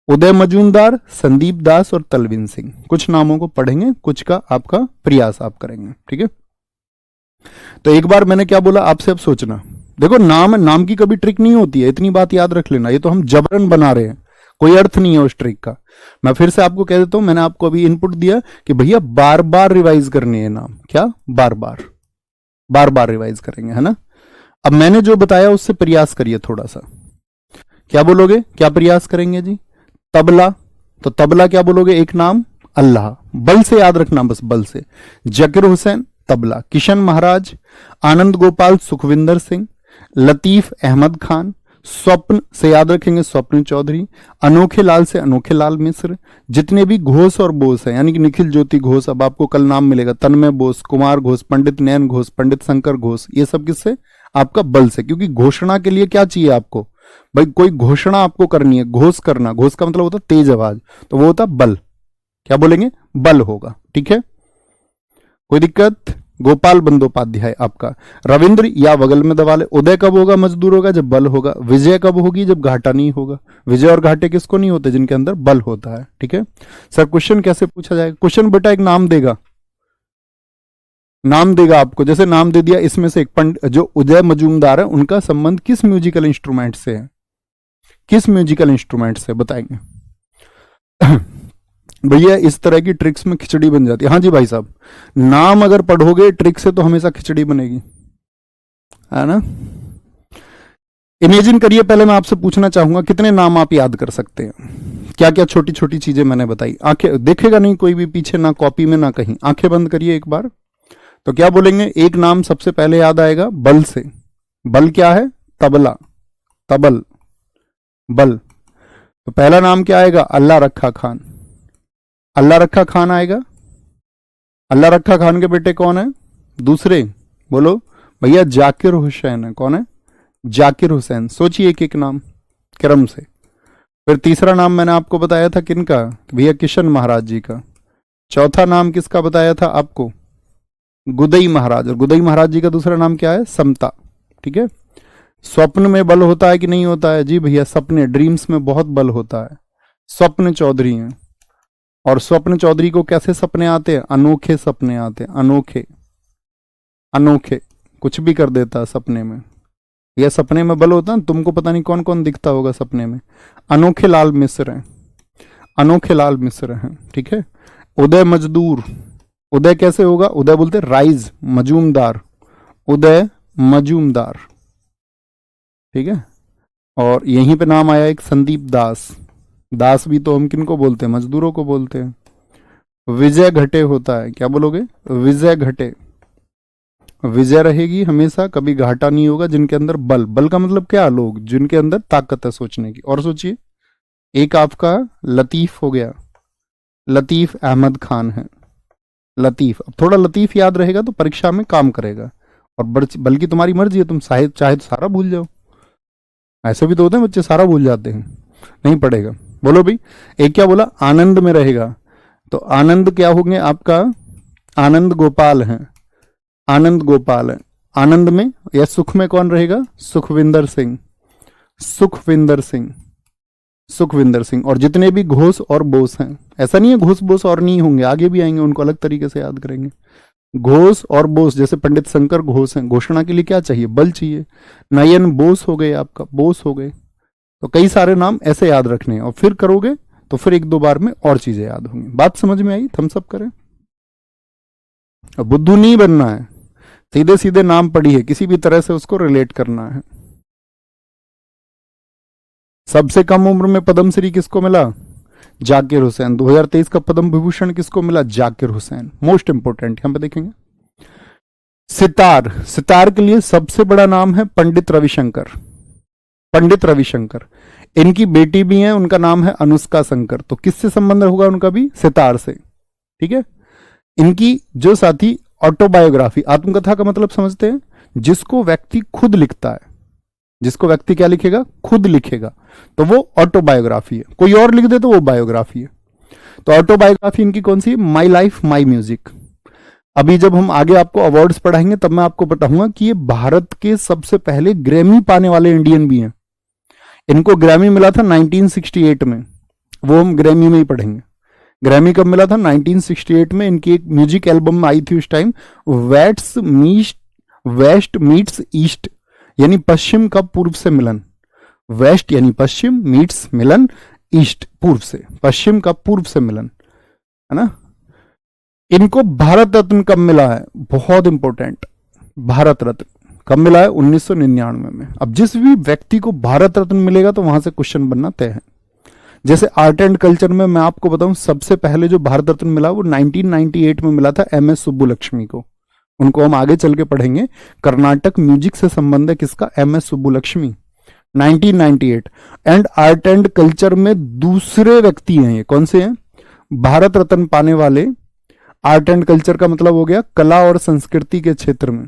उदय मजूमदार, संदीप दास और तलविन सिंह, कुछ नामों को पढ़ेंगे, कुछ का आपका प्रयास आप करेंगे, ठीक है। तो एक बार मैंने क्या बोला आपसे, अब सोचना। देखो नाम की कभी ट्रिक नहीं होती है, इतनी बात याद रख लेना, ये तो हम जबरन बना रहे हैं, कोई अर्थ नहीं है उस ट्रिक का। मैं फिर से आपको कह देता हूं, मैंने आपको अभी इनपुट दिया कि भैया बार बार रिवाइज करनी है नाम, क्या बार बार रिवाइज करेंगे, है ना। अब मैंने जो बताया उससे प्रयास करिए थोड़ा सा। क्या बोलोगे, क्या प्रयास करेंगे जी? तबला, तो तबला क्या बोलोगे? एक नाम अल्लाह, बल से याद रखना, बस बल से। जकीर हुसैन तबला, किशन महाराज, आनंद गोपाल, सुखविंदर सिंह, लतीफ अहमद खान, स्वप्न से याद रखेंगे स्वप्न चौधरी, अनोखे लाल से अनोखे लाल मिश्र। जितने भी घोष और बोस हैं, यानी कि निखिल ज्योति घोष, अब आपको कल नाम मिलेगा, तन्मय बोस, कुमार घोष, पंडित नयन घोष, पंडित शंकर घोष, ये सब किससे? आपका बल से। क्योंकि घोषणा के लिए क्या चाहिए आपको? भाई कोई घोषणा आपको करनी है, घोष करना, घोष का मतलब होता है तेज आवाज, तो वो होता बल। क्या बोलेंगे? बल होगा, ठीक है। कोई दिक्कत? गोपाल बंदोपाध्याय आपका। रविंद्र या बगल में दबा ले। उदय कब होगा मजदूरों का? जब बल होगा। विजय कब होगी? जब घाटा नहीं होगा। विजय और घाटे किसको नहीं होते? जिनके अंदर बल होता है। ठीक है सर, क्वेश्चन कैसे पूछा जाएगा? क्वेश्चन बेटा एक नाम देगा, नाम देगा आपको। जैसे नाम दे दिया, इसमें से एक पंडित जो उदय मजूमदार है उनका संबंध किस म्यूजिकल इंस्ट्रूमेंट से है? किस म्यूजिकल इंस्ट्रूमेंट से बताएंगे? भैया इस तरह की ट्रिक्स में खिचड़ी बन जाती है। हाँ जी भाई साहब, नाम अगर पढ़ोगे ट्रिक से तो हमेशा खिचड़ी बनेगी, है ना। इमेजिन करिए, पहले मैं आपसे पूछना चाहूंगा कितने नाम आप याद कर सकते हैं? क्या क्या छोटी छोटी चीजें मैंने बताई। आंखें देखेगा नहीं कोई भी पीछे, ना कॉपी में ना कहीं। आंखें बंद करिए एक बार, तो क्या बोलेंगे? एक नाम सबसे पहले याद आएगा बल से। बल क्या है? तबला, तबल, बल। तो पहला नाम क्या आएगा? अल्लाह रखा खान। अल्लाह रखा खान आएगा। अल्लाह रखा खान के बेटे कौन है? दूसरे बोलो भैया, जाकिर हुसैन है। कौन है? जाकिर हुसैन। सोचिए एक एक नाम क्रम से। फिर तीसरा नाम मैंने आपको बताया था किनका? भैया किशन महाराज जी का। चौथा नाम किसका बताया था आपको? गुदई महाराज। और गुदई महाराज जी का दूसरा नाम क्या है? समता। ठीक है। स्वप्न में बल होता है कि नहीं होता है? जी भैया, सपने, ड्रीम्स में बहुत बल होता है। स्वप्न चौधरी हैं। और स्वप्न चौधरी को कैसे सपने आते हैं? अनोखे सपने आते हैं। अनोखे, अनोखे, कुछ भी कर देता है सपने में। यह सपने में बल होता है। तुमको पता नहीं कौन कौन दिखता होगा सपने में। अनोखे लाल मिश्र हैं। अनोखे लाल मिश्र हैं। ठीक है। उदय मजदूर। उदय कैसे होगा? उदय बोलते राइज, मजूमदार। उदय मजूमदार। ठीक है। और यहीं पे नाम आया एक संदीप दास। दास भी तो हम किनको बोलते हैं? मजदूरों को बोलते हैं। विजय घटे होता है। क्या बोलोगे? विजय घटे। विजय रहेगी हमेशा, कभी घाटा नहीं होगा। जिनके अंदर बल, बल का मतलब क्या? लोग जिनके अंदर ताकत है सोचने की। और सोचिए, एक आपका लतीफ हो गया। लतीफ अहमद खान है। लतीफ, अब थोड़ा लतीफ याद रहेगा तो परीक्षा में काम करेगा। और बल्कि तुम्हारी मर्जी है, तुम चाहे तो सारा भूल जाओ। ऐसे भी तो होते हैं बच्चे, सारा भूल जाते हैं, नहीं पढ़ेगा। बोलो भाई, एक क्या बोला? आनंद में रहेगा। तो आनंद क्या होंगे आपका? आनंद गोपाल हैं। आनंद गोपाल है। आनंद में या सुख में कौन रहेगा? सुखविंदर सिंह। सुखविंदर सिंह, सुखविंदर सिंह। और जितने भी घोष और बोस हैं, ऐसा नहीं है घोष बोस और नहीं होंगे, आगे भी आएंगे, उनको अलग तरीके से याद करेंगे। घोष और बोस, जैसे पंडित शंकर घोष हैं, घोषणा के लिए क्या चाहिए? बल चाहिए। नयन बोस हो गए आपका, बोस हो गए। तो कई सारे नाम ऐसे याद रखने हैं, और फिर करोगे तो फिर एक दो बार में और चीजें याद होंगी। बात समझ में आई? थम्स अप करें। बुद्धू नहीं बनना है, सीधे सीधे नाम पढ़ी है, किसी भी तरह से उसको रिलेट करना है। सबसे कम उम्र में पद्मश्री किसको मिला? जाकिर हुसैन। 2023 का पद्म विभूषण किसको मिला? जाकिर हुसैन। मोस्ट इंपोर्टेंट यहां पे देखेंगे। सितार, सितार के लिए सबसे बड़ा नाम है पंडित रविशंकर। पंडित रविशंकर। इनकी बेटी भी है, उनका नाम है अनुष्का शंकर। तो किससे संबंध होगा उनका भी? सितार से। ठीक है। इनकी जो साथी ऑटोबायोग्राफी, आत्मकथा का मतलब समझते हैं? जिसको व्यक्ति खुद लिखता है। जिसको व्यक्ति क्या लिखेगा? खुद लिखेगा, तो वो ऑटोबायोग्राफी है। कोई और लिख दे तो वो बायोग्राफी है। तो ऑटोबायोग्राफी इनकी कौन सी? My life my music. अभी जब हम आगे आपको अवार्ड्स पढ़ाएंगे तब मैं आपको बताऊंगा कि ये भारत के सबसे पहले ग्रैमी पाने वाले इंडियन भी हैं। इनको ग्रैमी मिला था 1968 में, वो हम ग्रैमी में ही पढ़ेंगे। ग्रैमी कब मिला था? 1968 में। इनकी एक म्यूजिक एल्बम आई थी उस टाइम, वेस्ट मीट्स ईस्ट, यानी पश्चिम का पूर्व से मिलन। वेस्ट यानी पश्चिम, मीट्स मिलन, ईस्ट पूर्व से, पश्चिम का पूर्व से मिलन, है ना। इनको भारत रत्न कब मिला है? बहुत इंपॉर्टेंट। भारत रत्न कब मिला है? 1999 में। अब जिस भी व्यक्ति को भारत रत्न मिलेगा तो वहां से क्वेश्चन बनना तय है। जैसे आर्ट एंड कल्चर में मैं आपको बताऊं, सबसे पहले जो भारत रत्न मिला वो 1998 में मिला था MS सुब्बुलक्ष्मी को। उनको हम आगे चल के पढ़ेंगे। कर्नाटक म्यूजिक से संबंध है किसका? MS Subbulakshmi, 1998। And art and culture में दूसरे व्यक्ति हैं ये। कौन से हैं? भारत रत्न पाने वाले। आर्ट एंड कल्चर का मतलब हो गया कला और संस्कृति के क्षेत्र में।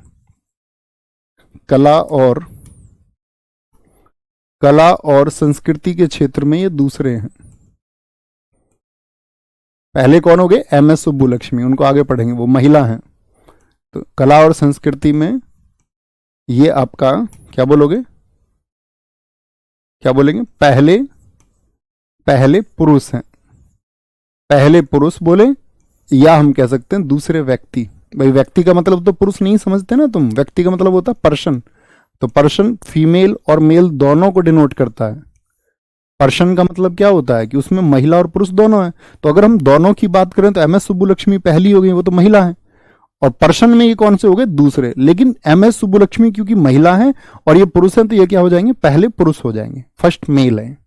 कला और संस्कृति के क्षेत्र में ये दूसरे हैं। पहले कौन हो गए? MS सुब्बुलक्ष्मी, उनको आगे पढ़ेंगे, वो महिला हैं। तो कला और संस्कृति में ये आपका क्या बोलोगे, क्या बोलेंगे, पहले पहले पुरुष हैं, पहले पुरुष बोले, या हम कह सकते हैं दूसरे व्यक्ति। भाई व्यक्ति का मतलब तो पुरुष नहीं समझते ना तुम, व्यक्ति का मतलब होता है पर्सन। तो पर्सन फीमेल और मेल दोनों को डिनोट करता है। पर्सन का मतलब क्या होता है कि उसमें महिला और पुरुष दोनों हैं। तो अगर हम दोनों की बात करें तो एमएस सुब्बुलक्ष्मी पहली हो गई, वो तो महिला है, और पर्सन में ये कौन से हो गए, दूसरे। लेकिन एमएस सुब्बुलक्ष्मी क्योंकि महिला है और ये पुरुष है, तो ये क्या हो जाएंगे, पहले पुरुष हो जाएंगे, फर्स्ट मेल है।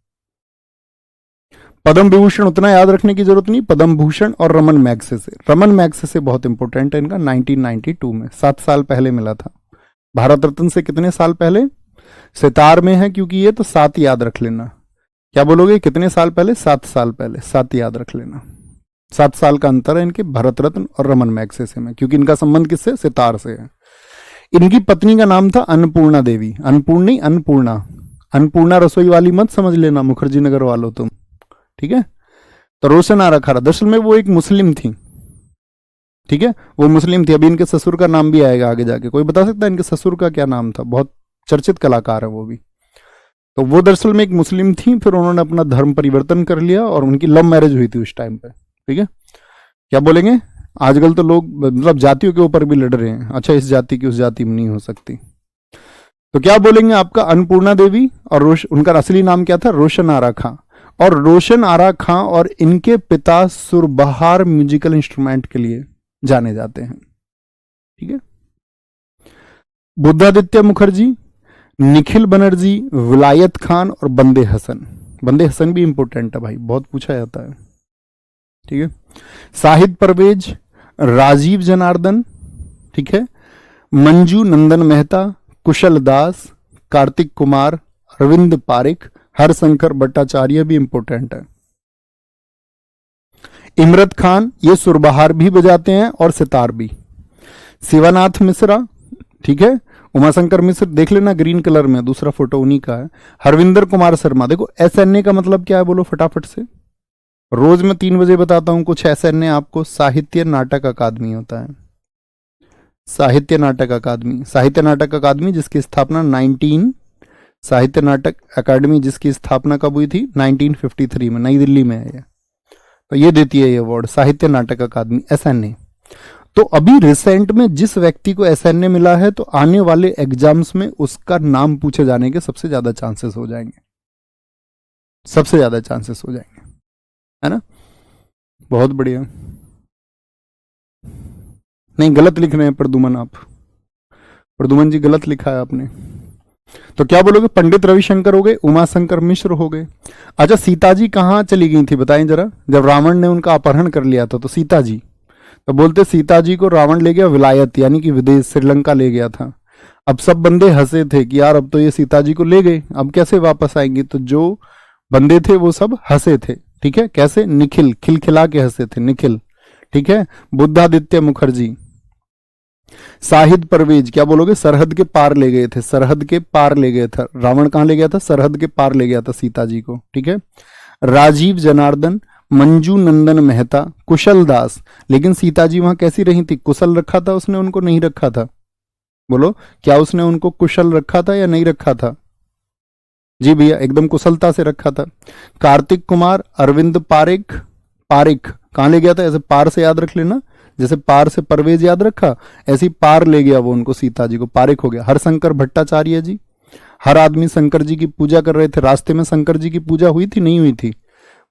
पद्म विभूषण उतना याद रखने की जरूरत नहीं, पद्म भूषण और रमन मैग्सेसे। रमन मैग्सेसे बहुत इंपॉर्टेंट है इनका, 1992 में 7 साल पहले मिला था। भारत रत्न से कितने साल पहले, सितार में है क्योंकि ये, तो 7 याद रख लेना। क्या बोलोगे, कितने साल पहले, 7 साल पहले, 7 याद रख लेना। 7 साल का अंतर है इनके भारत रत्न और रमन मैग्सेसे में, क्योंकि इनका संबंध किससे, सितार से है। इनकी पत्नी का नाम था अन्नपूर्णा देवी, अन्नपूर्ण नहीं अन्नपूर्णा, अन्नपूर्णा रसोई वाली मत समझ लेना मुखर्जी नगर वालों तुम, ठीक है। तो रोशन आरा खारा, दरअसल में वो एक मुस्लिम थी, ठीक है, वो मुस्लिम थी। अभी इनके ससुर का नाम भी आएगा आगे जाके, कोई बता सकता है इनके ससुर का क्या नाम था, बहुत चर्चित कलाकार है वो भी। तो वो दरअसल में एक मुस्लिम थी, फिर उन्होंने अपना धर्म परिवर्तन कर लिया और उनकी लव मैरिज हुई थी उस टाइम पे, ठीक है। क्या बोलेंगे, आजकल तो लोग मतलब जातियों के ऊपर भी लड़ रहे हैं, अच्छा इस जाति की उस जाति में नहीं हो सकती। तो क्या बोलेंगे आपका, अन्नपूर्णा देवी, और उनका असली नाम क्या था, रोशन आरा खां। और रोशन आरा खां और इनके पिता सुरबहार म्यूजिकल इंस्ट्रूमेंट के लिए जाने जाते हैं, ठीक है। बुद्धादित्य मुखर्जी, निखिल बनर्जी, विलायत खान और बंदे हसन। बंदे हसन भी इंपॉर्टेंट है भाई, बहुत पूछा जाता है, ठीक है। साहिद परवेज, राजीव जनार्दन, ठीक है, मंजू नंदन मेहता, कुशल दास, कार्तिक कुमार, अरविंद पारिक, हरशंकर भट्टाचार्य भी इंपॉर्टेंट है। इमरत खान, ये सुरबहार भी बजाते हैं और सितार भी। शिवानाथ मिश्रा, ठीक है, उमाशंकर मिश्र देख लेना ग्रीन कलर में, दूसरा फोटो उन्हीं का है। हरविंदर कुमार शर्मा, देखो एसएनए का मतलब क्या है बोलो फटाफट से, रोज मैं 3 बजे बताता हूं कुछ एसएनए आपको। साहित्य नाटक अकादमी होता है, साहित्य नाटक अकादमी, साहित्य नाटक अकादमी जिसकी स्थापना 19 साहित्य नाटक अकादमी जिसकी स्थापना कब हुई थी, 1953 में, नई दिल्ली में है ये। तो ये देती है ये अवार्ड, साहित्य नाटक अकादमी, एसएनए। तो अभी रिसेंट में जिस व्यक्ति को एसएनए मिला है, तो आने वाले एग्जाम्स में उसका नाम पूछे जाने के सबसे ज्यादा चांसेस हो जाएंगे, सबसे ज्यादा चांसेस हो जाएंगे, है ना। बहुत बढ़िया, नहीं गलत लिख रहे हैं प्रदुमन, आप प्रदुमन जी गलत लिखा है आपने। तो क्या बोलोगे, पंडित रविशंकर हो गए, उमाशंकर मिश्र हो गए। अच्छा सीता जी कहाँ चली गई थी बताएं जरा, जब रावण ने उनका अपहरण कर लिया था, तो सीता जी, तो बोलते सीता जी को रावण ले गया विलायत, यानी कि विदेश, श्रीलंका ले गया था। अब सब बंदे हंसे थे कि यार अब तो ये सीता जी को ले गए, अब कैसे वापस आएंगे। तो जो बंदे थे वो सब हंसे थे, ठीक है, कैसे, निखिल, खिलखिला के हंसे थे, निखिल, ठीक है। बुद्धादित्य मुखर्जी, साहिद परवेज, क्या बोलोगे, सरहद के पार ले गए थे, सरहद के पार ले गए था रावण, कहां ले गया था, सरहद के पार ले गया था सीता जी को, ठीक है। राजीव जनार्दन, मंजू नंदन मेहता, कुशल दास, लेकिन सीता जी वहां कैसी रही थी, कुशल रखा था उसने उनको, नहीं रखा था, बोलो क्या उसने उनको कुशल रखा था या नहीं रखा था, जी भैया एकदम कुशलता से रखा था। कार्तिक कुमार, अरविंद पारिक, पारिक कहां ले गया था, ऐसे पार से याद रख लेना, जैसे पार से परवेज याद रखा, ऐसी पार ले गया वो उनको, सीता जी को, पारिक हो गया। हरशंकर भट्टाचार्य जी, हर आदमी शंकर जी की पूजा कर रहे थे, रास्ते में शंकर जी की पूजा हुई थी नहीं हुई थी,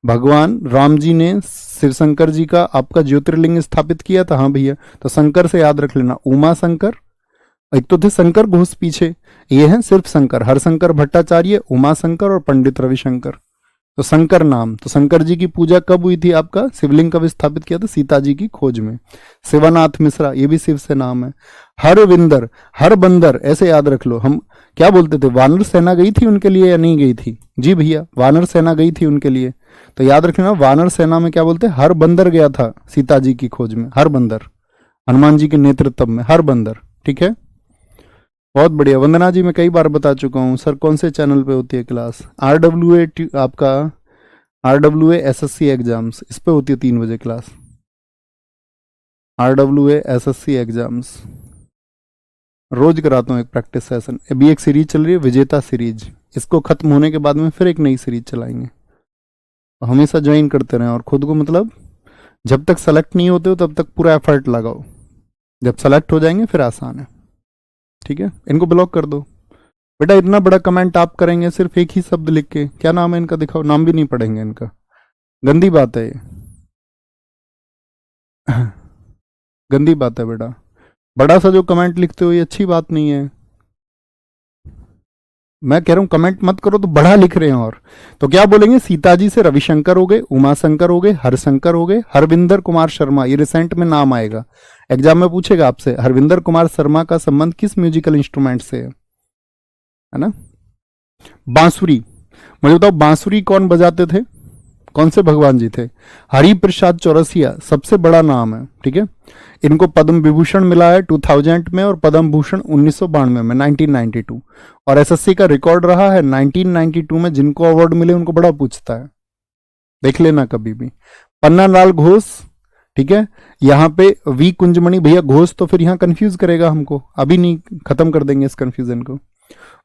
भगवान राम जी ने शिव शंकर जी का आपका ज्योतिर्लिंग स्थापित किया था, हाँ भैया, तो शंकर से याद रख लेना, उमा शंकर, एक तो थे शंकर घोष पीछे, ये है सिर्फ शंकर, हरशंकर भट्टाचार्य, उमा शंकर और पंडित रविशंकर, तो शंकर नाम। तो शंकर जी की पूजा कब हुई थी आपका, शिवलिंग कब स्थापित किया था, सीता जी की खोज में। शिवानाथ मिश्रा, ये भी शिव से नाम है। हरविंदर, हर बंदर, ऐसे याद रख लो, हम क्या बोलते थे, वानर सेना गई थी उनके लिए या नहीं गई थी, जी भैया वानर सेना गई थी उनके लिए, तो याद रखना वानर सेना में क्या बोलते, हर बंदर गया था सीता जी की खोज में, हर बंदर, हनुमान जी के नेतृत्व में हर बंदर, ठीक है। बहुत बढ़िया वंदना जी, मैं कई बार बता चुका हूँ सर, कौन से चैनल पे होती है क्लास, RWA आपका RWA SSC एग्जाम्स, इस पे होती है 3 बजे क्लास, RWA SSC एग्जाम्स। रोज कराता हूँ एक प्रैक्टिस सेशन। अभी एक सीरीज चल रही है विजेता सीरीज, इसको खत्म होने के बाद में फिर एक नई सीरीज चलाएंगे। तो हमेशा ज्वाइन करते रहें और खुद को मतलब जब तक सेलेक्ट नहीं होते हो तब तक पूरा एफर्ट लगाओ, जब सेलेक्ट हो जाएंगे फिर आसान है। ठीक है, इनको ब्लॉक कर दो। बेटा इतना बड़ा कमेंट आप करेंगे सिर्फ एक ही शब्द लिख के, क्या नाम है इनका दिखाओ, नाम भी नहीं पढ़ेंगे इनका, गंदी बात है ये। गंदी बात है बेटा, बड़ा सा जो कमेंट लिखते हो ये अच्छी बात नहीं है। मैं कह रहा हूं कमेंट मत करो तो बड़ा लिख रहे हैं। और तो क्या बोलेंगे, सीता जी से रविशंकर हो गए, उमा शंकर हो गए, हरशंकर हो गए, हरविंदर कुमार शर्मा, ये रिसेंट में नाम आएगा एग्जाम में पूछेगा आपसे, हरविंदर कुमार शर्मा का संबंध किस म्यूजिकल इंस्ट्रूमेंट से है ना। बांसुरी, मुझे बताओ बांसुरी कौन बजाते थे, कौन से भगवान जी थे, हरि प्रसाद चौरसिया, सबसे बड़ा नाम है। ठीक है, इनको पद्म विभूषण मिला है 2000 में और पद्म भूषण 1992 में 1992, और एसएससी का रिकॉर्ड रहा है 1992 में जिनको अवार्ड मिले उनको बड़ा पूछता है, देख लेना कभी भी। पन्नालाल घोष, ठीक है, यहाँ पे वी कुंजमणि, भैया घोष तो फिर यहाँ कंफ्यूज करेगा हमको, अभी नहीं, खत्म कर देंगे इस कंफ्यूजन को।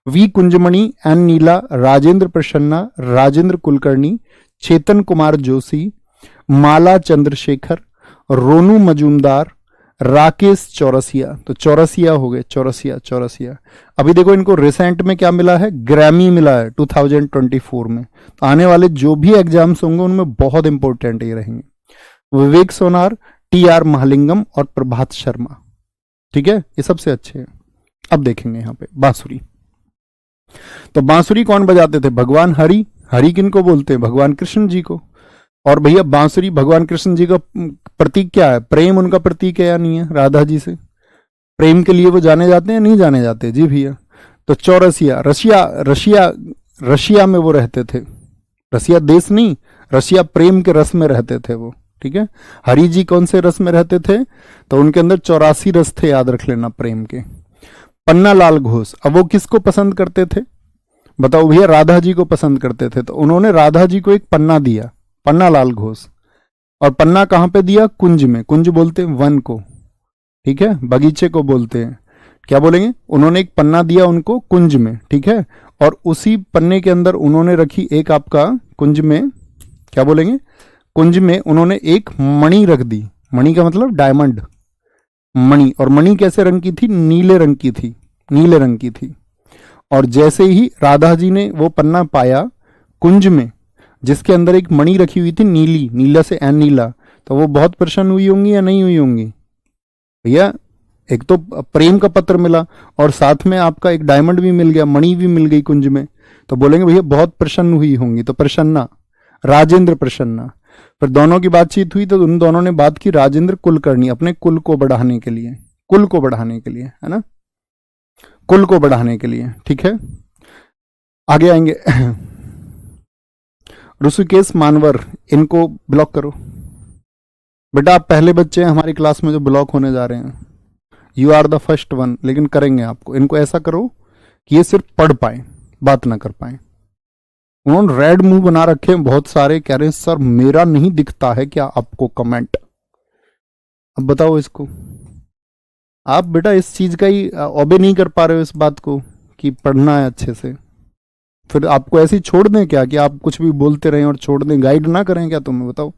वी कुंजमणि, एन नीला, राजेंद्र प्रसन्ना, राजेंद्र कुलकर्णी, चेतन कुमार जोशी, माला चंद्रशेखर, रोनू मजूमदार, राकेश चौरसिया, तो चौरसिया हो गए, चौरसिया चौरसिया। अभी देखो इनको रिसेंट में क्या मिला है, ग्रैमी मिला है 2024 में। तो आने वाले जो भी एग्जाम्स होंगे उनमें बहुत इंपॉर्टेंट ये रहेंगे। विवेक सोनार, टी आर महालिंगम और प्रभात शर्मा, ठीक है, ये सबसे अच्छे हैं। अब देखेंगे यहाँ पे बांसुरी, तो बांसुरी कौन बजाते थे, भगवान हरि, हरि किनको बोलते हैं, भगवान कृष्ण जी को। और भैया बांसुरी भगवान कृष्ण जी का प्रतीक क्या है, प्रेम उनका प्रतीक है या नहीं है, राधा जी से प्रेम के लिए वो जाने जाते हैं, नहीं जाने जाते जी भैया। तो चौरसिया, रशिया, रशिया, रशिया में वो रहते थे, रशिया देश नहीं, रशिया प्रेम के रस में रहते थे वो। ठीक है, हरि जी कौन से रस में रहते थे, तो उनके अंदर 84 रस थे, याद रख लेना प्रेम के। पन्नालाल घोष, अब वो किसको पसंद करते थे, बताओ भैया, राधा जी को पसंद करते थे, तो उन्होंने राधा जी को एक पन्ना दिया, पन्नालाल घोष। और पन्ना कहां पे दिया, कुंज में, कुंज बोलते हैं वन को, ठीक है, बगीचे को बोलते हैं, क्या बोलेंगे, उन्होंने एक पन्ना दिया उनको कुंज में, ठीक है। और उसी पन्ने के अंदर उन्होंने रखी एक आपका कुंज में, क्या बोलेंगे, कुंज में उन्होंने एक मणि रख दी, मणि का मतलब डायमंड, मणि। और मणि कैसे रंग की थी, नीले रंग की थी, नीले रंग की थी। और जैसे ही राधा जी ने वो पन्ना पाया कुंज में जिसके अंदर एक मणि रखी हुई थी नीली, नीला से एन नीला, तो वो बहुत प्रसन्न हुई होंगी या नहीं हुई होंगी भैया। एक तो प्रेम का पत्र मिला और साथ में आपका एक डायमंड भी मिल गया, मणि भी मिल गई कुंज में, तो बोलेंगे भैया बहुत प्रसन्न हुई होंगी। तो प्रसन्ना, राजेंद्र प्रसन्ना। फिर दोनों की बातचीत हुई तो उन दोनों ने बात की राजेंद्र कुलकर्णी, अपने कुल को बढ़ाने के लिए, कुल को बढ़ाने के लिए, है ना, कुल को बढ़ाने के लिए। ठीक है, आगे आएंगे ऋषिकेश मानवर, इनको ब्लॉक करो। बेटा आप पहले बच्चे हैं हमारी क्लास में जो ब्लॉक होने जा रहे हैं, you are the first one, लेकिन करेंगे आपको। इनको ऐसा करो कि ये सिर्फ पढ़ पाए, बात ना कर पाए। उन्होंने रेड मुंह बना रखे हैं बहुत सारे, कह रहे हैं सर मेरा नहीं दिखता है क्या आपको कमेंट। अब बताओ इसको, आप बेटा इस चीज का ही ओबे नहीं कर पा रहे हो इस बात को कि पढ़ना है अच्छे से, फिर आपको ऐसे ही छोड़ दें क्या कि आप कुछ भी बोलते रहें और छोड़ दें, गाइड ना करें क्या तुम्हें, बताओ।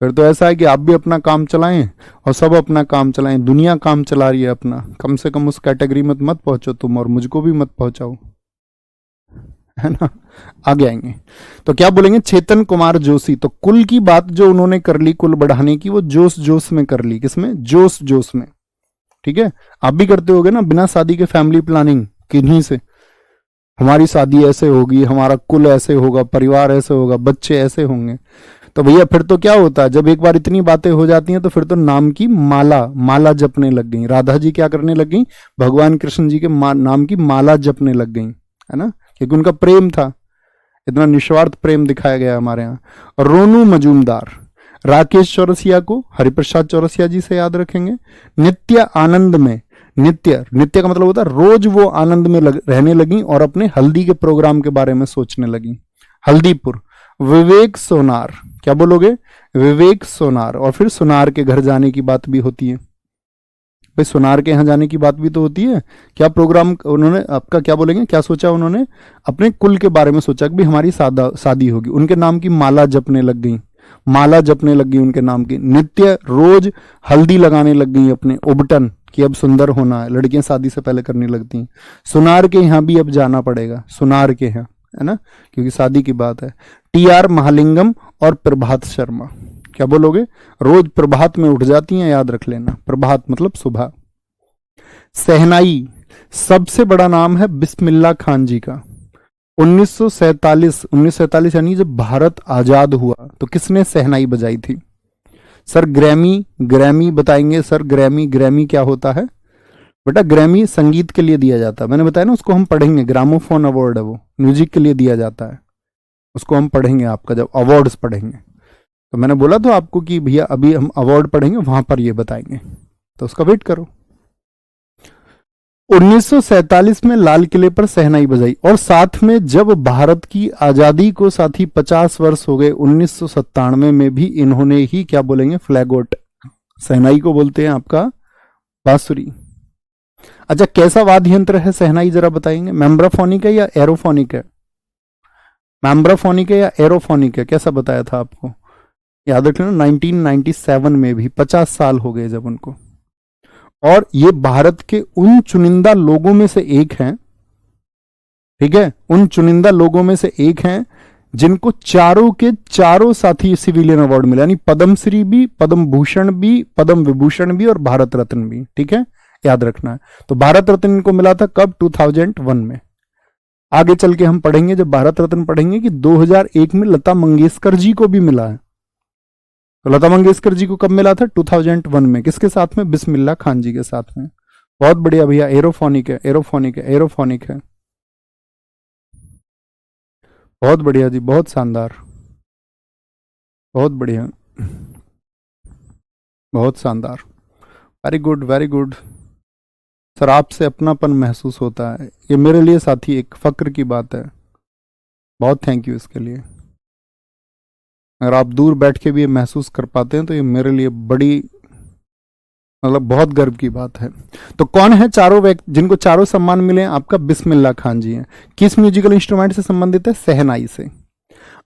फिर तो ऐसा है कि आप भी अपना काम चलाएं और सब अपना काम चलाएं, दुनिया काम चला रही है अपना, कम से कम उस कैटेगरी में मत पहुंचो तुम और मुझको भी मत पहुंचाओ, है ना। आगे आएंगे तो क्या बोलेंगे, चेतन कुमार जोशी। तो कुल की बात जो उन्होंने कर ली, कुल बढ़ाने की, वो जोश जोश में कर ली, किसमें, जोश जोश में। ठीक है, आप भी करते होगे ना बिना शादी के फैमिली प्लानिंग, किन्हीं से हमारी शादी ऐसे होगी, हमारा कुल ऐसे होगा, परिवार ऐसे होगा, बच्चे ऐसे होंगे। तो भैया फिर तो क्या होता है, जब एक बार इतनी बातें हो जाती हैं तो फिर तो नाम की माला, माला जपने लग गई। राधा जी क्या करने लग गई, भगवान कृष्ण जी के नाम की माला जपने लग गई, है ना, क्योंकि उनका प्रेम था, इतना निस्वार्थ प्रेम दिखाया गया हमारे यहाँ। रोनू मजूमदार, राकेश चौरसिया को हरिप्रसाद चौरसिया जी से याद रखेंगे। नित्य आनंद में, नित्य, नित्य का मतलब होता है रोज वो आनंद में रहने लगी और अपने हल्दी के प्रोग्राम के बारे में सोचने लगी, हल्दीपुर। विवेक सोनार, क्या बोलोगे, विवेक सोनार। और फिर सोनार के घर जाने की बात भी होती है, भाई सुनार के यहाँ जाने की बात भी तो होती है। क्या प्रोग्राम उन्होंने आपका, क्या बोलेंगे, क्या सोचा उन्होंने, अपने कुल के बारे में सोचा कि भी हमारी शादी होगी। उनके नाम की माला जपने लग गई, माला जपने लग गई उनके नाम की। नित्य रोज हल्दी लगाने लग गई अपने उबटन कि अब सुंदर होना है, लड़कियां शादी से पहले करने लगती हैं। सुनार के यहाँ भी अब जाना पड़ेगा, सुनार के यहाँ, है ना, क्योंकि शादी की बात है। टी.आर. महालिंगम और प्रभात शर्मा, क्या बोलोगे, रोज प्रभात में उठ जाती हैं, याद रख लेना, प्रभात मतलब सुबह। सहनाई, सबसे बड़ा नाम है बिस्मिल्लाह खान जी का। 1947 यानी जब भारत आजाद हुआ तो किसने सहनाई बजाई थी? सर ग्रैमी बताएंगे सर, ग्रैमी क्या होता है बेटा? ग्रैमी संगीत के लिए दिया जाता है, मैंने बताया ना, उसको हम पढ़ेंगे, ग्रामोफोन अवार्ड है वो, म्यूजिक के लिए दिया जाता है, उसको हम पढ़ेंगे आपका जब अवार्ड्स पढ़ेंगे। तो मैंने बोला तो आपको कि भैया अभी हम अवार्ड पढ़ेंगे, वहां पर ये बताएंगे, तो उसका वेट करो। 1947 में लाल किले पर सहनाई बजाई, और साथ में जब भारत की आजादी को साथ ही 50 वर्ष हो गए 1997 में भी इन्होंने ही, क्या बोलेंगे, फ्लैगोट, सहनाई को बोलते हैं आपका बांसुरी। अच्छा, कैसा वाद्य यंत्र है सहनाई, जरा बताएंगे, मेम्ब्राफोनिक है या एरोफोनिक है? मेम्ब्राफोनिक है या एरोफोनिक है, कैसा बताया था आपको, याद रख लेना। 1997 में भी 50 साल हो गए जब उनको, और ये भारत के उन चुनिंदा लोगों में से एक हैं, ठीक है, उन चुनिंदा लोगों में से एक हैं जिनको चारों के चारों साथी सिविलियन अवार्ड मिला, यानी पद्मश्री भी, पद्म भूषण भी, पद्म विभूषण भी और भारत रत्न भी, ठीक है, याद रखना है। तो भारत रत्न इनको मिला था कब? 2001 में। आगे चल के हम पढ़ेंगे, जब भारत रत्न पढ़ेंगे, कि 2001 में लता मंगेशकर जी को भी मिला है। तो लता मंगेशकर जी को कब मिला था? 2001 में। किसके साथ में? बिस्मिल्लाह खान जी के साथ में। बहुत बढ़िया भैया, एरोफोनिक है, एरोफोनिक है, एरोफोनिक है, बहुत बढ़िया जी, बहुत शानदार, बहुत बढ़िया, बहुत शानदार, very good very good sir, आपसे अपनापन महसूस होता है, ये मेरे लिए साथी एक फक्र की बात है, बहुत थैंक यू इसके लिए। अगर आप दूर बैठ के भी ये महसूस कर पाते हैं तो ये मेरे लिए बड़ी, मतलब बहुत गर्व की बात है। तो कौन है चारों व्यक्ति जिनको चारों सम्मान मिले? आपका बिस्मिल्लाह खान जी हैं। किस म्यूजिकल इंस्ट्रूमेंट से संबंधित है? सहनाई से।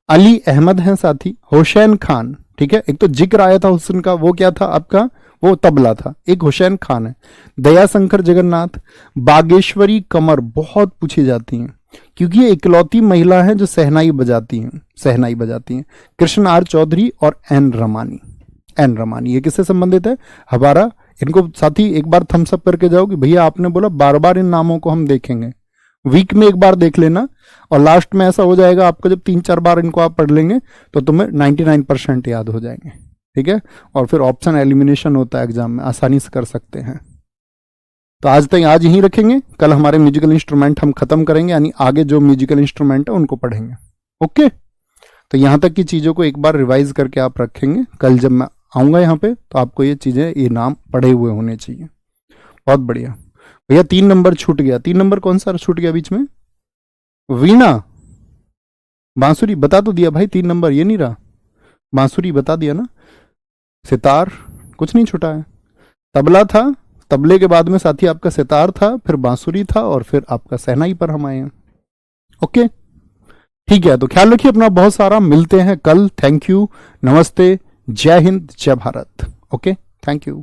अली अहमद हैं साथी, हुसैन खान, ठीक है, एक तो जिक्र आया था हुसैन का, वो क्या था आपका, वो तबला था, एक हुसैन खान है। दयाशंकर जगन्नाथ, बागेश्वरी कमर बहुत पूछी जाती हैं क्योंकि ये इकलौती महिला है जो सहनाई बजाती हैं। कृष्ण आर चौधरी और एन रमानी, ये किससे संबंधित है? हमारा, इनको साथी एक बार थम्स अप करके जाओ कि भैया आपने बोला बार बार इन नामों को हम देखेंगे, वीक में एक बार देख लेना, और लास्ट में ऐसा हो जाएगा आपको, जब 3-4 बार इनको आप पढ़ लेंगे तो तुम्हें 99% याद हो जाएंगे, ठीक है, और फिर ऑप्शन एलिमिनेशन होता है एग्जाम में, आसानी से कर सकते हैं। तो आज तक आज यहीं रखेंगे, कल हमारे म्यूजिकल इंस्ट्रूमेंट हम खत्म करेंगे, यानी आगे जो म्यूजिकल इंस्ट्रूमेंट है उनको पढ़ेंगे। ओके, तो यहां तक की चीजों को एक बार रिवाइज करके आप रखेंगे, कल जब मैं आऊंगा यहाँ पे तो आपको ये चीजें, ये नाम पढ़े हुए होने चाहिए। बहुत बढ़िया भैया, 3 नंबर छूट गया। 3 नंबर कौन सा छूट गया बीच में? वीणा, बांसुरी बता तो दिया भाई, 3 नंबर ये नहीं रहा, बांसुरी बता दिया ना, सितार कुछ नहीं छूटा है, तबला था, तबले के बाद में साथी आपका सितार था, फिर बांसुरी था, और फिर आपका सहनाई पर हम आए हैं। ओके, ठीक है, तो ख्याल रखिए अपना बहुत सारा, मिलते हैं कल। थैंक यू, नमस्ते, जय हिंद, जय भारत। Okay, thank you.